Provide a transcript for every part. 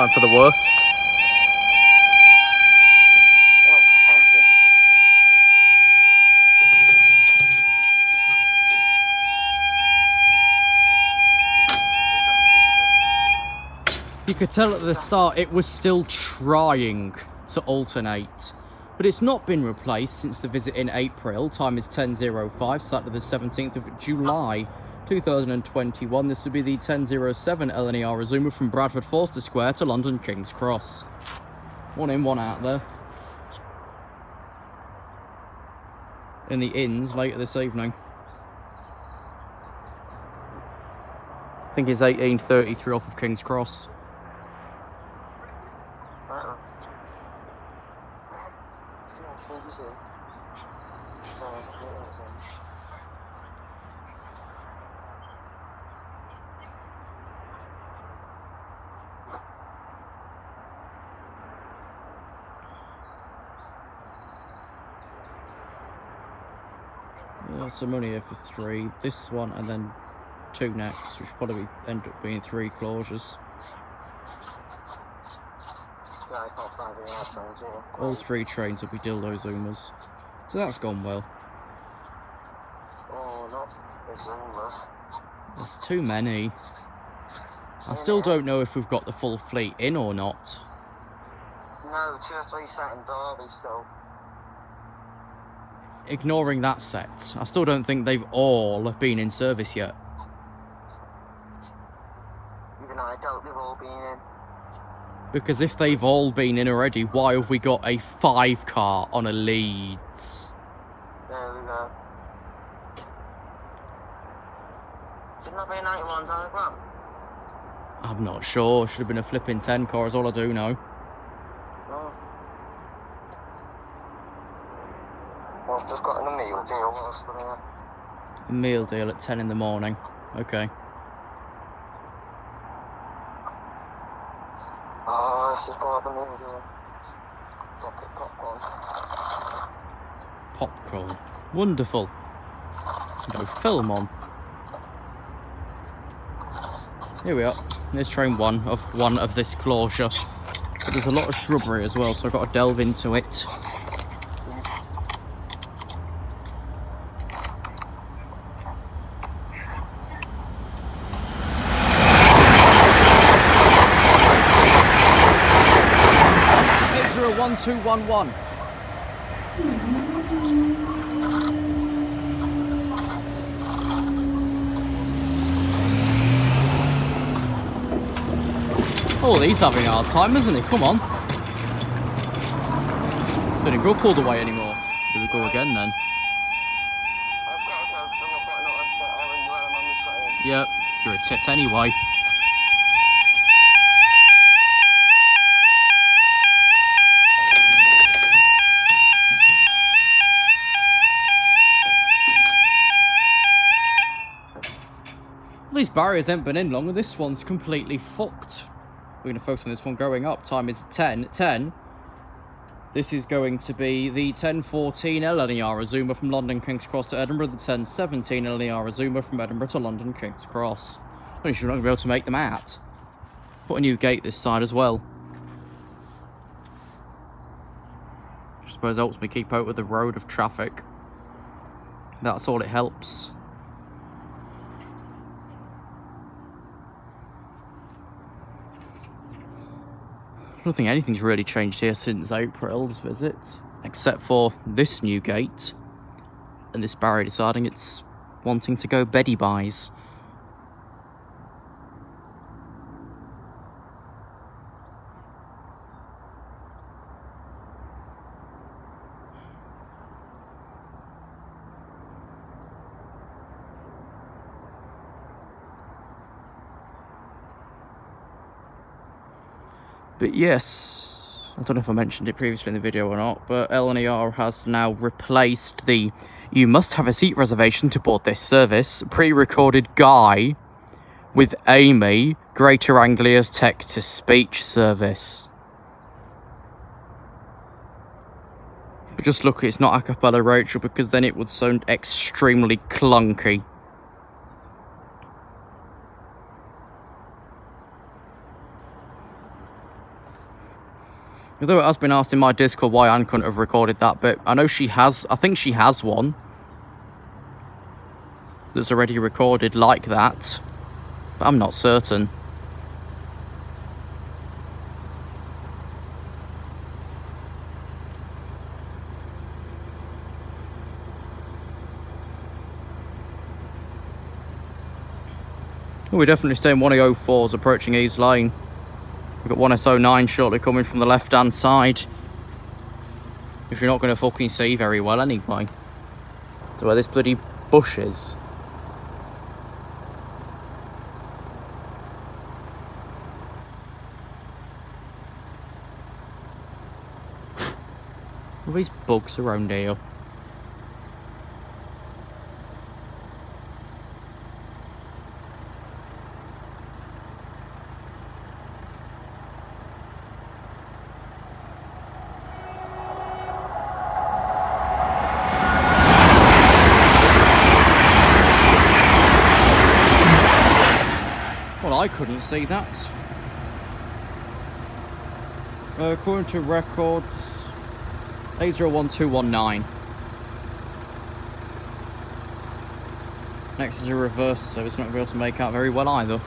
time for the worst. Oh, heavens. Is that just You could tell at the start it was still trying to alternate, but it's not been replaced since the visit in April. Time is 10:05, Saturday the 17th of July 2021. This would be the 10:07 LNER resumer from Bradford Forster Square to London King's Cross. One in, one out there. In the inns later this evening. I think it's 18:33 off of King's Cross. So I'm only here for 3. This one and then 2 next, which probably end up being 3 closures. Yeah, I can't find any other trains here. All 3 trains will be dildo zoomers. So that's gone well. Oh, not the zoomers. There's too many. I still don't know if we've got the full fleet in or not. No, 2 or 3 sat in Derby still. Ignoring that set, I still don't think they've all been in service yet. Even though I doubt they've all been in. Because if they've all been in already, why have we got a 5 car on a Leeds? There we go. Shouldn't that be a 91 diagram? I'm not sure. Should have been a flipping 10 car, is all I do know. Oh. Well, I've just gotten a meal deal whilst I'm here. A meal deal at 10 in the morning. Okay. Oh, this is part of the meal deal. So I'll pick popcorn. Popcorn. Wonderful. There's no film on. Here we are. Here's train 1 of this closure. But there's a lot of shrubbery as well, so I've got to delve into it. It's 1211. Oh, he's having a hard time, isn't he? Come on. Didn't go all the way anymore. Here we go again then. I've got to go because I'm not putting it on set. I'll ring you when I'm on the train. Yep, you're a tit anyway. These barriers haven't been in long, and this one's completely fucked. We're going to focus on this one going up. Time is 10:10. This is going to be the 10:14 LNER resumer from London King's Cross to Edinburgh, the 10:17 LNER resumer from Edinburgh to London King's Cross. I'm sure we're not going to be able to make them out. Put a new gate this side as well. I suppose helps me keep out with the road of traffic. That's all it helps. I don't think anything's really changed here since April's visit, except for this new gate and this barrier deciding it's wanting to go beddy buys. But yes, I don't know if I mentioned it previously in the video or not, but LNER has now replaced the "you must have a seat reservation to board this service" pre-recorded Guy with Amy, Greater Anglia's text-to-speech service. But just look, it's not a cappella Rachel, because then it would sound extremely clunky. Although it has been asked in my Discord why Anne couldn't have recorded that bit. I know she has, I think she has one that's already recorded like that, but I'm not certain. Oh, we're definitely staying 104s approaching Eves Lane. We've got 1S09 shortly coming from the left-hand side. If you're not going to fucking see very well anyway. So where this bloody bush is. All these bugs around here. I couldn't see that. According to records, 801219. Next is a reverse, so it's not going to be able to make out very well either.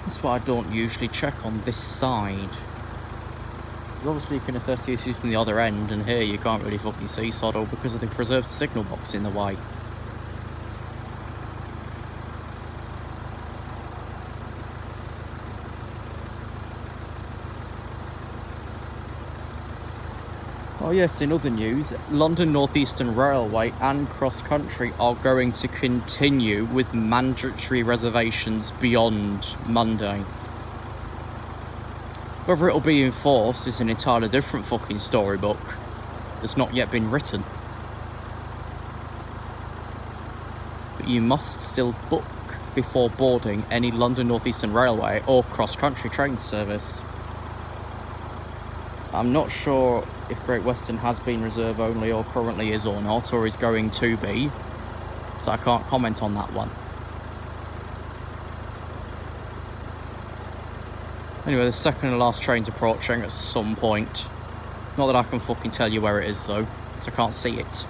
That's what I don't usually check on this side. Obviously you can assess the issues from the other end, and here you can't really fucking see Soddo because of the preserved signal box in the way. Oh yes, in other news, London North Eastern Railway and Cross Country are going to continue with mandatory reservations beyond Monday. Whether it'll be enforced is an entirely different fucking storybook that's not yet been written. But you must still book before boarding any London North Eastern Railway or Cross Country train service. I'm not sure if Great Western has been reserve only or currently is or not, or is going to be, so I can't comment on that one. Anyway, the second and last train's approaching at some point. Not that I can fucking tell you where it is though, so I can't see it.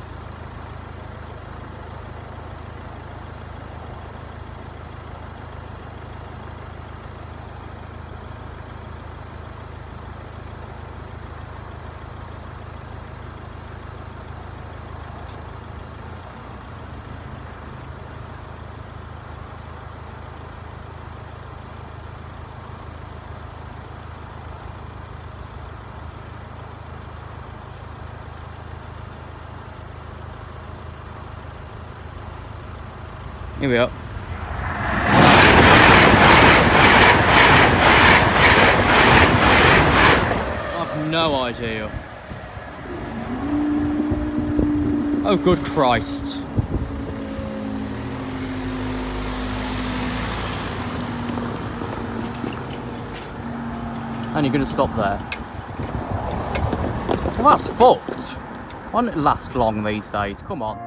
Here we are. I've no idea. Oh, good Christ. And you're going to stop there. Well, that's fucked. Why don't it last long these days? Come on.